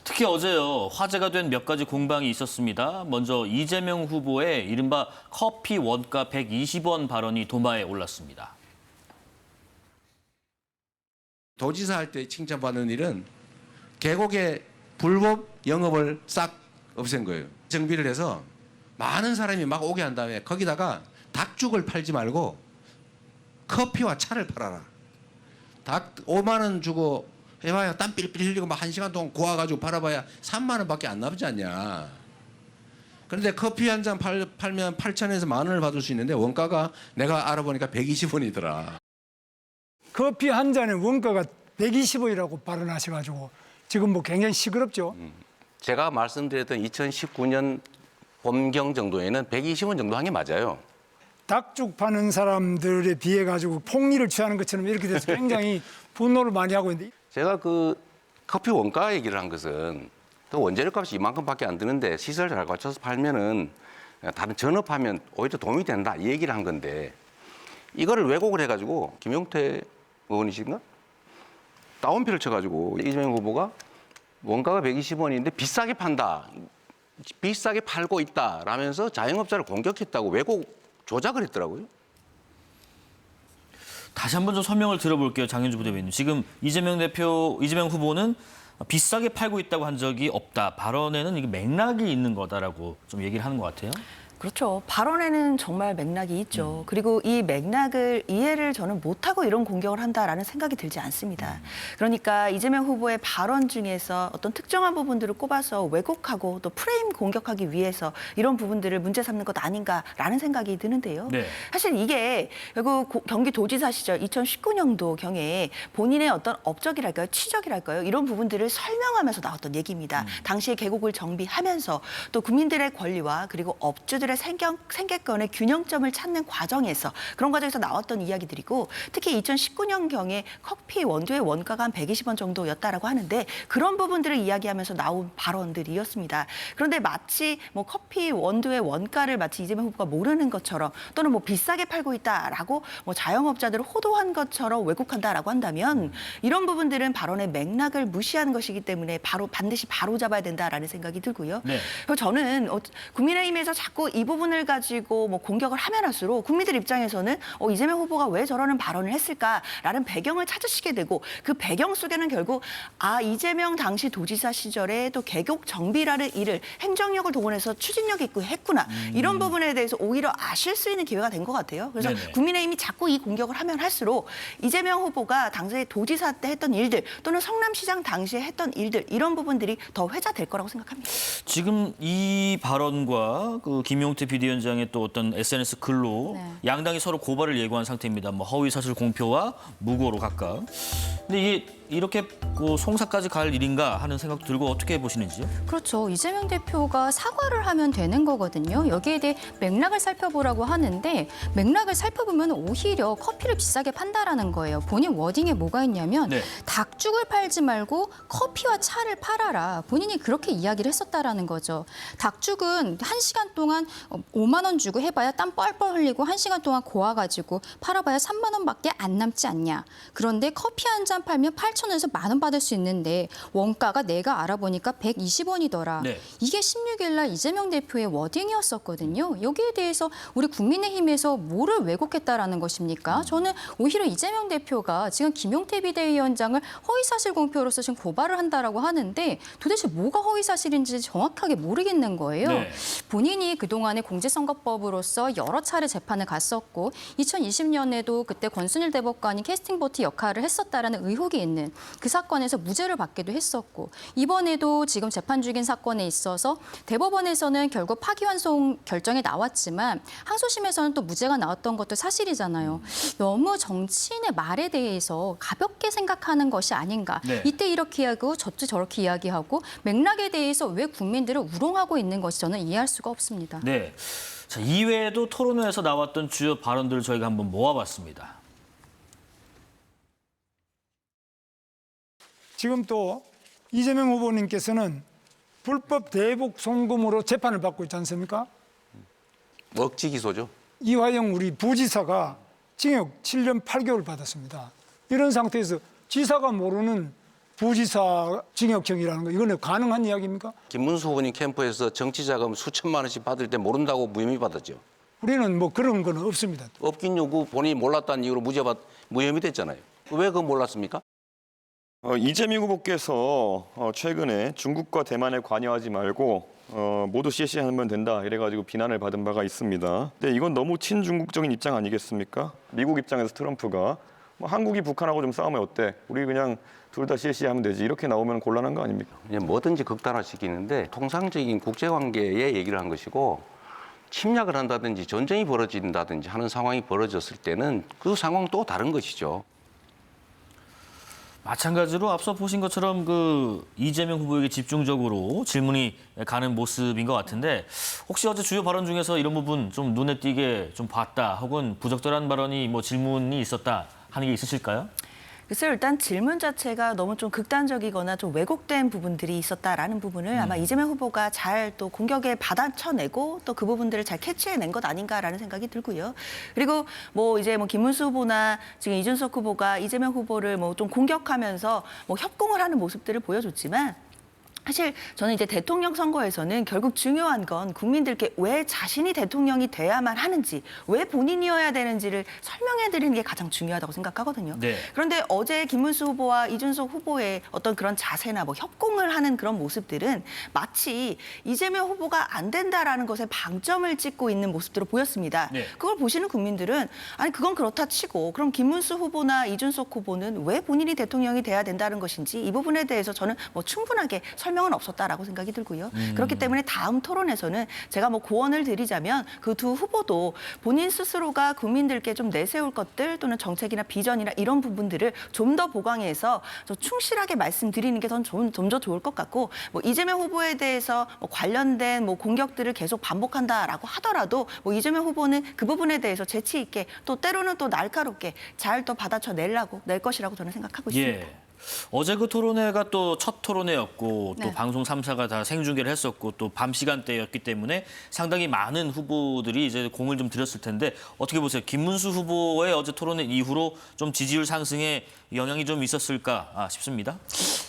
특히 어제요, 화제가 된 몇 가지 공방이 있었습니다. 먼저 이재명 후보의 이른바 커피 원가 120원 발언이 도마에 올랐습니다. 도지사 할 때 칭찬받는 일은 계곡의 불법 영업을 싹 없앤 거예요. 정비를 해서 많은 사람이 막 오게 한 다음에 거기다가 닭죽을 팔지 말고 커피와 차를 팔아라. 닭 5만 원 주고 해봐야 땀 삘삘 흘리고 막 1시간 동안 고아가지고 팔아봐야 3만 원밖에 안 남지 않냐. 그런데 커피 한 잔 팔면 8천에서 1만 원을 받을 수 있는데 원가가 내가 알아보니까 120원이더라. 커피 한 잔의 원가가 120원이라고 발언하셔가지고 지금 뭐 굉장히 시끄럽죠. 제가 말씀드렸던 2019년 봄경 정도에는 120원 정도 한 게 맞아요. 닭죽 파는 사람들에 비해 가지고 폭리를 취하는 것처럼 이렇게 돼서 굉장히 분노를 많이 하고 있는데 제가 그 커피 원가 얘기를 한 것은 또 원재료 값이 이만큼밖에 안 드는데 시설 잘 갖춰서 팔면은 다른 전업하면 오히려 도움이 된다 이 얘기를 한 건데 이거를 왜곡을 해가지고 김용태 의원이신가? 따옴표를 쳐가지고 이재명 후보가 원가가 120원인데 비싸게 판다. 비싸게 팔고 있다라면서 자영업자를 공격했다고 왜곡 조작을 했더라고요. 다시 한번 좀 설명을 들어볼게요, 장윤주 부대변인. 지금 이재명 후보는 비싸게 팔고 있다고 한 적이 없다. 발언에는 이게 맥락이 있는 거다라고 좀 얘기를 하는 것 같아요. 그렇죠. 발언에는 정말 맥락이 있죠. 그리고 이 맥락을 이해를 저는 못하고 이런 공격을 한다라는 생각이 들지 않습니다. 그러니까 이재명 후보의 발언 중에서 어떤 특정한 부분들을 꼽아서 왜곡하고 또 프레임 공격하기 위해서 이런 부분들을 문제 삼는 것 아닌가라는 생각이 드는데요. 네. 사실 이게 결국 경기도지사 시절 2019년도 경에 본인의 어떤 업적이랄까요, 치적이랄까요, 이런 부분들을 설명하면서 나왔던 얘기입니다. 당시에 계곡을 정비하면서 또 국민들의 권리와 그리고 업주들의 생계권의 균형점을 찾는 과정에서 그런 과정에서 나왔던 이야기들이고 특히 2019년경에 커피 원두의 원가가 한 120원 정도였다라고 하는데 그런 부분들을 이야기하면서 나온 발언들이었습니다. 그런데 마치 뭐 커피 원두의 원가를 마치 이재명 후보가 모르는 것처럼 또는 뭐 비싸게 팔고 있다라고 뭐 자영업자들을 호도한 것처럼 왜곡한다라고 한다면 이런 부분들은 발언의 맥락을 무시하는 것이기 때문에 반드시 바로잡아야 된다라는 생각이 들고요. 네. 그리고 저는 국민의힘에서 자꾸 이 부분을 가지고 뭐 공격을 하면 할수록 국민들 입장에서는 이재명 후보가 왜 저러는 발언을 했을까라는 배경을 찾으시게 되고 그 배경 속에는 결국 이재명 당시 도지사 시절에 또 계곡 정비라는 일을 행정력을 동원해서 추진력 있고 했구나. 이런 부분에 대해서 오히려 아실 수 있는 기회가 된 것 같아요. 그래서 네네. 국민의힘이 자꾸 이 공격을 하면 할수록 이재명 후보가 당시에 도지사 때 했던 일들 또는 성남시장 당시에 했던 일들 이런 부분들이 더 회자될 거라고 생각합니다. 지금 이 발언과 그 김용태 비대위원장의 또 어떤 SNS 글로 양당이 서로 고발을 예고한 상태입니다. 뭐 허위 사실 공표와 무고로 각각. 근데 이게 이렇게 그 송사까지 갈 일인가 하는 생각도 들고 어떻게 보시는지요? 그렇죠. 이재명 대표가 사과를 하면 되는 거거든요. 여기에 대해 맥락을 살펴보라고 하는데 맥락을 살펴보면 오히려 커피를 비싸게 판다라는 거예요. 본인 워딩에 뭐가 있냐면 네. 닭죽을 팔지 말고 커피와 차를 팔아라. 본인이 그렇게 이야기를 했었다라는 거죠. 닭죽은 1시간 동안 5만 원 주고 해봐야 땀 뻘뻘 흘리고 1시간 동안 고아가지고 팔아봐야 3만 원밖에 안 남지 않냐. 그런데 커피 한 잔 팔면 8,000원에서 1만 원 받을 수 있는데 원가가 내가 알아보니까 120원이더라. 네. 이게 16일 날 이재명 대표의 워딩이었었거든요. 여기에 대해서 우리 국민의힘에서 뭐를 왜곡했다라는 것입니까? 저는 오히려 이재명 대표가 지금 김용태 비대위원장을 허위사실 공표로서 지금 고발을 한다라고 하는데 도대체 뭐가 허위사실인지 정확하게 모르겠는 거예요. 네. 본인이 그동안에 공직선거법으로서 여러 차례 재판을 갔었고 2020년에도 그때 권순일 대법관이 캐스팅보트 역할을 했었다라는 의혹이 있는 그 사건에서 무죄를 받기도 했었고 이번에도 지금 재판 중인 사건에 있어서 대법원에서는 결국 파기환송 결정이 나왔지만 항소심에서는 또 무죄가 나왔던 것도 사실이잖아요. 너무 정치인의 말에 대해서 가볍게 생각하는 것이 아닌가. 네. 이때 이렇게 하고 저때 저렇게 이야기하고 맥락에 대해서 왜 국민들을 우롱하고 있는 것이 저는 이해할 수가 없습니다. 네. 자, 이외에도 토론회에서 나왔던 주요 발언들을 저희가 한번 모아봤습니다. 지금 또 이재명 후보님께서는 불법 대북 송금으로 재판을 받고 있지 않습니까? 억지 기소죠. 이화영 우리 부지사가 징역 7년 8개월 받았습니다. 이런 상태에서 지사가 모르는 부지사 징역형이라는 거 이거는 가능한 이야기입니까? 김문수 후보님 캠프에서 정치 자금 수천만 원씩 받을 때 모른다고 무혐의 받았죠. 우리는 뭐 그런 건 없습니다. 없긴 요구 본인이 몰랐다는 이유로 무혐의 됐잖아요. 왜 그거 몰랐습니까? 이재명 후보께서 최근에 중국과 대만에 관여하지 말고 모두 CC하면 된다 이래가지고 비난을 받은 바가 있습니다. 근데 이건 너무 친중국적인 입장 아니겠습니까? 미국 입장에서 트럼프가 뭐 한국이 북한하고 좀 싸우면 어때? 우리 그냥 둘 다 CC하면 되지 이렇게 나오면 곤란한 거 아닙니까? 그냥 뭐든지 극단화시키는데 통상적인 국제관계의 얘기를 한 것이고 침략을 한다든지 전쟁이 벌어진다든지 하는 상황이 벌어졌을 때는 그 상황은 또 다른 것이죠. 마찬가지로 앞서 보신 것처럼 그 이재명 후보에게 집중적으로 질문이 가는 모습인 것 같은데 혹시 어제 주요 발언 중에서 이런 부분 좀 눈에 띄게 좀 봤다 혹은 부적절한 발언이 뭐 질문이 있었다 하는 게 있으실까요? 글쎄요, 일단 질문 자체가 너무 좀 극단적이거나 좀 왜곡된 부분들이 있었다라는 부분을 아마 이재명 후보가 잘 또 공격에 받아쳐내고 또 그 부분들을 잘 캐치해낸 것 아닌가라는 생각이 들고요. 그리고 뭐 이제 뭐 김문수 후보나 지금 이준석 후보가 이재명 후보를 뭐 좀 공격하면서 뭐 협공을 하는 모습들을 보여줬지만 사실 저는 이제 대통령 선거에서는 결국 중요한 건 국민들께 왜 자신이 대통령이 돼야만 하는지, 왜 본인이어야 되는지를 설명해 드리는 게 가장 중요하다고 생각하거든요. 네. 그런데 어제 김문수 후보와 이준석 후보의 어떤 그런 자세나 뭐 협공을 하는 그런 모습들은 마치 이재명 후보가 안 된다라는 것에 방점을 찍고 있는 모습들로 보였습니다. 네. 그걸 보시는 국민들은 아니 그건 그렇다 치고 그럼 김문수 후보나 이준석 후보는 왜 본인이 대통령이 돼야 된다는 것인지 이 부분에 대해서 저는 뭐 충분하게 설명은 없었다라고 생각이 들고요. 그렇기 때문에 다음 토론에서는 제가 뭐 고언을 드리자면 그 두 후보도 본인 스스로가 국민들께 좀 내세울 것들 또는 정책이나 비전이나 이런 부분들을 좀 더 보강해서 좀 충실하게 말씀드리는 게 좀 더 좋을 것 같고 뭐 이재명 후보에 대해서 뭐 관련된 뭐 공격들을 계속 반복한다라고 하더라도 뭐 이재명 후보는 그 부분에 대해서 재치 있게 또 때로는 또 날카롭게 잘 또 받아쳐 낼 것이라고 저는 생각하고 있습니다. 예. 어제 그 토론회가 또 첫 토론회였고 또 네. 방송 3사가 다 생중계를 했었고 또 밤 시간대였기 때문에 상당히 많은 후보들이 이제 공을 좀 들였을 텐데 어떻게 보세요? 김문수 후보의 어제 토론회 이후로 좀 지지율 상승에 영향이 좀 있었을까 싶습니다.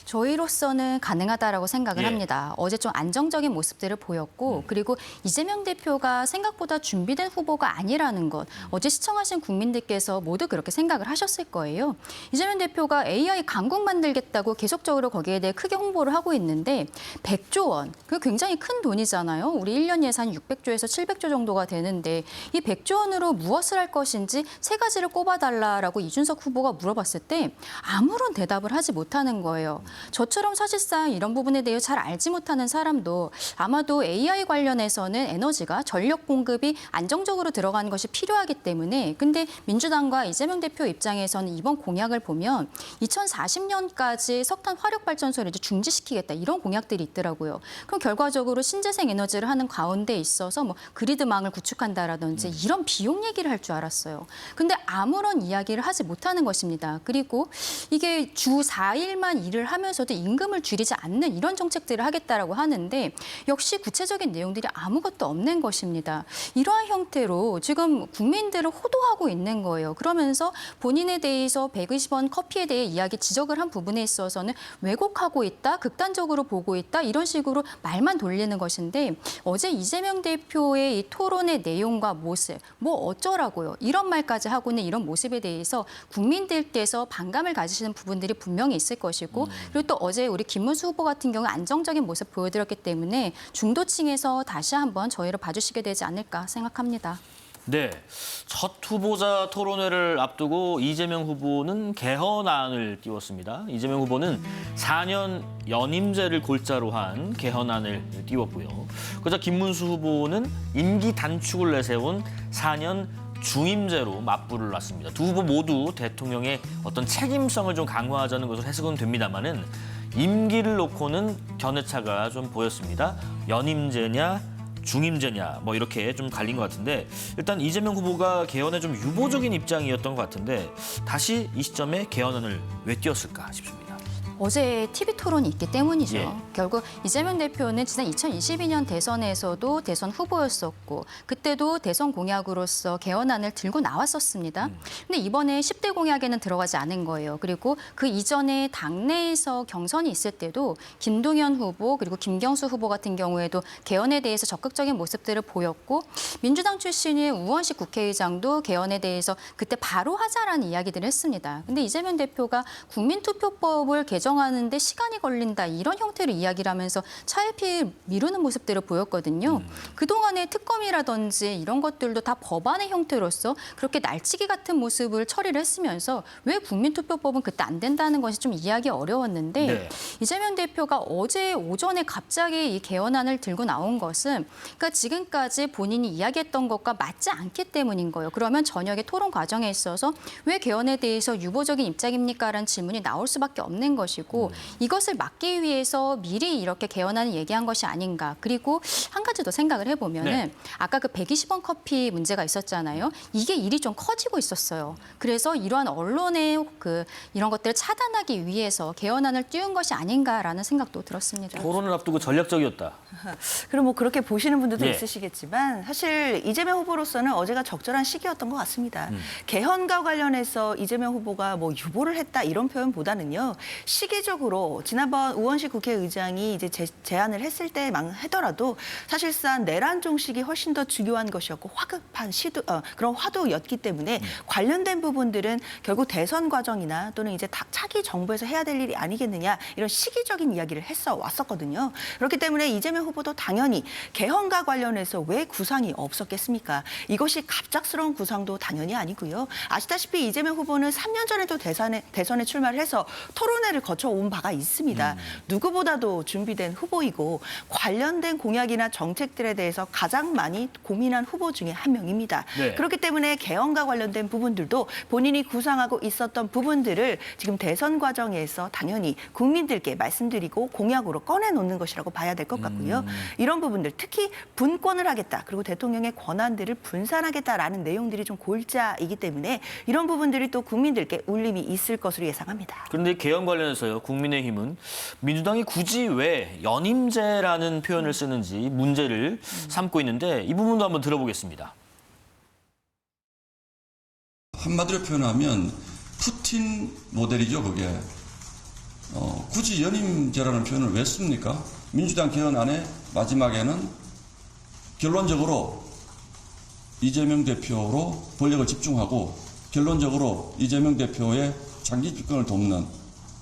저희로서는 가능하다라고 생각을 예. 합니다. 어제 좀 안정적인 모습들을 보였고 그리고 이재명 대표가 생각보다 준비된 후보가 아니라는 것 어제 시청하신 국민들께서 모두 그렇게 생각을 하셨을 거예요. 이재명 대표가 AI 강국 만들겠다고 계속적으로 거기에 대해 크게 홍보를 하고 있는데 100조 원, 그 굉장히 큰 돈이잖아요. 우리 1년 예산 600조에서 700조 정도가 되는데 이 100조 원으로 무엇을 할 것인지 세 가지를 꼽아달라라고 이준석 후보가 물어봤을 때 아무런 대답을 하지 못하는 거예요. 저처럼 사실상 이런 부분에 대해 잘 알지 못하는 사람도 아마도 AI 관련해서는 에너지가 전력 공급이 안정적으로 들어가는 것이 필요하기 때문에 근데 민주당과 이재명 대표 입장에서는 이번 공약을 보면 2040년까지 석탄 화력 발전소를 이제 중지시키겠다 이런 공약들이 있더라고요. 그럼 결과적으로 신재생 에너지를 하는 가운데 있어서 뭐 그리드망을 구축한다라든지 이런 비용 얘기를 할 줄 알았어요. 근데 아무런 이야기를 하지 못하는 것입니다. 그리고 이게 주 4일만 일을 하면서도 임금을 줄이지 않는 이런 정책들을 하겠다라고 하는데 역시 구체적인 내용들이 아무것도 없는 것입니다. 이러한 형태로 지금 국민들을 호도하고 있는 거예요. 그러면서 본인에 대해서 120원 커피에 대해 이야기 지적을 한 부분에 있어서는 왜곡하고 있다, 극단적으로 보고 있다 이런 식으로 말만 돌리는 것인데 어제 이재명 대표의 이 토론의 내용과 모습, 뭐 어쩌라고요. 이런 말까지 하고 있는 이런 모습에 대해서 국민들께서 반감을 가지시는 부분들이 분명히 있을 것이고 그리고 또 어제 우리 김문수 후보 같은 경우 안정적인 모습 보여드렸기 때문에 중도층에서 다시 한번 저희를 봐주시게 되지 않을까 생각합니다. 네, 첫 후보자 토론회를 앞두고 이재명 후보는 개헌안을 띄웠습니다. 이재명 후보는 4년 연임제를 골자로 한 개헌안을 띄웠고요. 그러자 김문수 후보는 임기 단축을 내세운 4년 중임제로 맞불을 놨습니다. 두 후보 모두 대통령의 어떤 책임성을 좀 강화하자는 것으로 해석은 됩니다만은 임기를 놓고는 견해차가 좀 보였습니다. 연임제냐 중임제냐 뭐 이렇게 좀 갈린 것 같은데 일단 이재명 후보가 개헌에 좀 유보적인 입장이었던 것 같은데 다시 이 시점에 개헌안을 왜 띄웠을까 싶습니다. 어제 TV 토론이 있기 때문이죠. 예. 결국 이재명 대표는 지난 2022년 대선에서도 대선 후보였었고 그때도 대선 공약으로서 개헌안을 들고 나왔었습니다. 근데 이번에 10대 공약에는 들어가지 않은 거예요. 그리고 그 이전에 당내에서 경선이 있을 때도 김동연 후보 그리고 김경수 후보 같은 경우에도 개헌에 대해서 적극적인 모습들을 보였고 민주당 출신의 우원식 국회의장도 개헌에 대해서 그때 바로 하자라는 이야기들을 했습니다. 근데 이재명 대표가 국민투표법을 개정하는데 시간이 걸린다 이런 형태로 이야기를 하면서 차일피일 미루는 모습들을 보였거든요. 그동안의 특검이라든지 이런 것들도 다 법안의 형태로서 그렇게 날치기 같은 모습을 처리를 했으면서 왜 국민투표법은 그때 안 된다는 것이 좀 이해하기 어려웠는데 네. 이재명 대표가 어제 오전에 갑자기 이 개헌안을 들고 나온 것은 그러니까 지금까지 본인이 이야기했던 것과 맞지 않기 때문인 거예요. 그러면 저녁에 토론 과정에 있어서 왜 개헌에 대해서 유보적인 입장입니까라는 질문이 나올 수밖에 없는 것이고 이것을 막기 위해서 미리 이렇게 개헌안을 얘기한 것이 아닌가. 그리고 한 가지 더 생각을 해보면은 네. 아까 그 120원 커피 문제가 있었잖아요. 이게 일이 좀 커지고 있었어요. 그래서 이러한 언론의 이런 것들을 차단하기 위해서 개헌안을 띄운 것이 아닌가라는 생각도 들었습니다. 토론을 앞두고 전략적이었다. 그럼 뭐 그렇게 보시는 분들도 예. 있으시겠지만 사실 이재명 후보로서는 어제가 적절한 시기였던 것 같습니다. 개헌과 관련해서 이재명 후보가 뭐 유보를 했다 이런 표현보다는요. 시기적으로 지난번 우원식 국회의장이 이제 제안을 했을 때만 하더라도 사실상 내란 종식이 훨씬 더 중요한 것이었고 화급한 그런 화두였기 때문에 관련된 부분들은 결국 대선 과정이나 또는 이제 차기 정부에서 해야 될 일이 아니겠느냐 이런 시기적인 이야기를 했어 왔었거든요. 그렇기 때문에 이재명 후보도 당연히 개헌과 관련해서 왜 구상이 없었겠습니까? 이것이 갑작스러운 구상도 당연히 아니고요. 아시다시피 이재명 후보는 3년 전에도 대선에 출마를 해서 토론회를 거쳐온 바가 있습니다. 누구보다도 준비된 후보이고 관련된 공약이나 정책들에 대해서 가장 많이 고민한 후보 중에 한 명입니다. 네. 그렇기 때문에 개헌과 관련된 부분들도 본인이 구상하고 있었던 부분들을 지금 대선 과정에서 당연히 국민들께 말씀드리고 공약으로 꺼내놓는 것이라고 봐야 될 것 같고요. 이런 부분들 특히 분권을 하겠다. 그리고 대통령의 권한들을 분산하겠다라는 내용들이 좀 골자이기 때문에 이런 부분들이 또 국민들께 울림이 있을 것으로 예상합니다. 그런데 개헌 관련해서요. 국민의힘은 민주당이 굳이 왜 연임제라는 표현을 쓰는지 문제를 삼고 있는데 이 부분도 한번 들어보겠습니다. 한마디로 표현하면 푸틴 모델이죠, 그게. 굳이 연임제라는 표현을 왜 씁니까? 민주당 개헌안의 마지막에는 결론적으로 이재명 대표로 권력을 집중하고 결론적으로 이재명 대표의 장기 집권을 돕는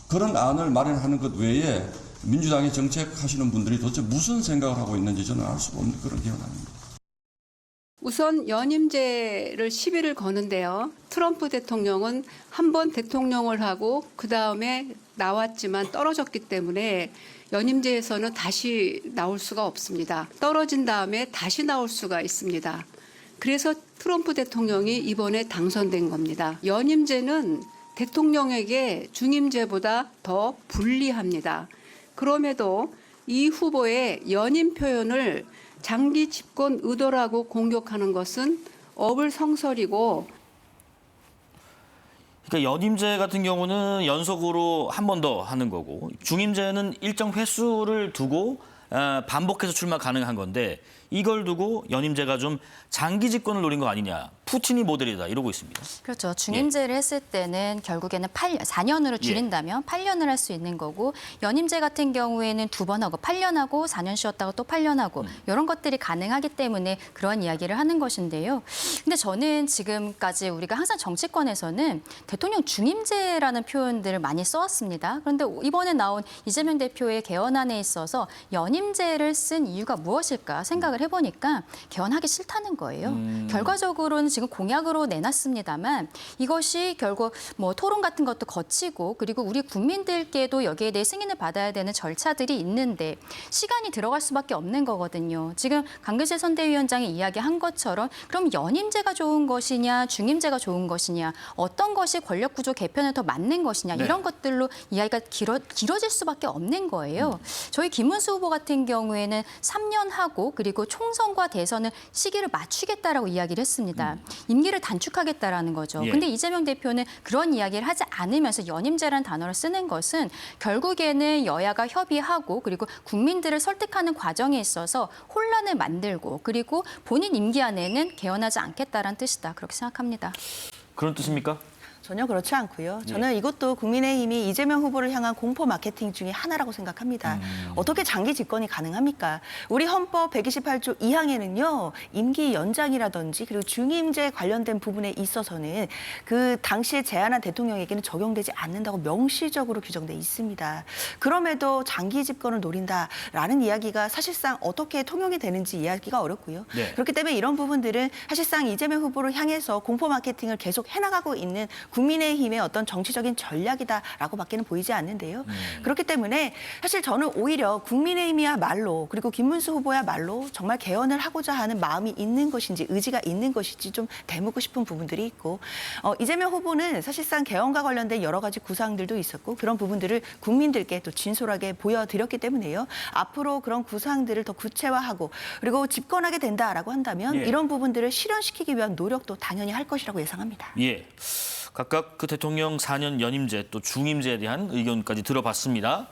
그런 안을 마련하는 것 외에 민주당의 정책하시는 분들이 도대체 무슨 생각을 하고 있는지 저는 알 수가 없는 그런 개헌안입니다. 우선 연임제를 시비를 거는데요. 트럼프 대통령은 한 번 대통령을 하고 그다음에 나왔지만 떨어졌기 때문에 연임제에서는 다시 나올 수가 없습니다. 떨어진 다음에 다시 나올 수가 있습니다. 그래서 트럼프 대통령이 이번에 당선된 겁니다. 연임제는 대통령에게 중임제보다 더 불리합니다. 그럼에도 이 후보의 연임 표현을 장기 집권 의도라고 공격하는 것은 어불성설이고 그러니까 연임제 같은 경우는 연속으로 한 번 더 하는 거고 중임제는 일정 횟수를 두고 반복해서 출마 가능한 건데 이걸 두고 연임제가 좀 장기 집권을 노린 거 아니냐. 푸틴이 모델이다 이러고 있습니다. 그렇죠. 중임제를 했을 때는 결국에는 4년으로 줄인다면 8년을 할 수 있는 거고 연임제 같은 경우에는 2번 하고 8년 하고 4년 쉬었다가 또 8년 하고 이런 것들이 가능하기 때문에 그런 이야기를 하는 것인데요. 근데 저는 지금까지 우리가 항상 정치권에서는 대통령 중임제라는 표현들을 많이 써왔습니다. 그런데 이번에 나온 이재명 대표의 개헌안에 있어서 연임제를 쓴 이유가 무엇일까 생각을 해보니까 개헌하기 싫다는 거예요. 결과적으로는 지금 공약으로 내놨습니다만 이것이 결국 뭐 토론 같은 것도 거치고 그리고 우리 국민들께도 여기에 대해 승인을 받아야 되는 절차들이 있는데 시간이 들어갈 수밖에 없는 거거든요. 지금 강규재 선대위원장이 이야기한 것처럼 그럼 연임제가 좋은 것이냐 중임제가 좋은 것이냐 어떤 것이 권력구조 개편에 더 맞는 것이냐 이런 것들로 이야기가 길어질 수밖에 없는 거예요. 저희 김문수 후보 같은 경우에는 3년 하고 그리고 총선과 대선을 시기를 맞추겠다라고 이야기를 했습니다. 임기를 단축하겠다라는 거죠. 예. 근데 이재명 대표는 그런 이야기를 하지 않으면서 연임제라는 단어를 쓰는 것은 결국에는 여야가 협의하고 그리고 국민들을 설득하는 과정에 있어서 혼란을 만들고 그리고 본인 임기 안에는 개헌하지 않겠다라는 뜻이다. 그렇게 생각합니다. 그런 뜻입니까? 전혀 그렇지 않고요. 저는 이것도 국민의힘이 이재명 후보를 향한 공포 마케팅 중에 하나라고 생각합니다. 어떻게 장기 집권이 가능합니까? 우리 헌법 128조 2항에는요. 임기 연장이라든지 그리고 중임제 관련된 부분에 있어서는 그 당시에 제안한 대통령에게는 적용되지 않는다고 명시적으로 규정돼 있습니다. 그럼에도 장기 집권을 노린다라는 이야기가 사실상 어떻게 통용이 되는지 이야기가 어렵고요. 네. 그렇기 때문에 이런 부분들은 사실상 이재명 후보를 향해서 공포 마케팅을 계속 해나가고 있는 국민의힘의 어떤 정치적인 전략이다라고밖에는 보이지 않는데요. 그렇기 때문에 사실 저는 오히려 국민의힘이야말로 그리고 김문수 후보야말로 정말 개헌을 하고자 하는 마음이 있는 것인지 의지가 있는 것인지 좀 되묻고 싶은 부분들이 있고 이재명 후보는 사실상 개헌과 관련된 여러 가지 구상들도 있었고 그런 부분들을 국민들께 또 진솔하게 보여드렸기 때문에요. 앞으로 그런 구상들을 더 구체화하고 그리고 집권하게 된다라고 한다면 예. 이런 부분들을 실현시키기 위한 노력도 당연히 할 것이라고 예상합니다. 예. 각각 그 대통령 4년 연임제 또 중임제에 대한 의견까지 들어봤습니다.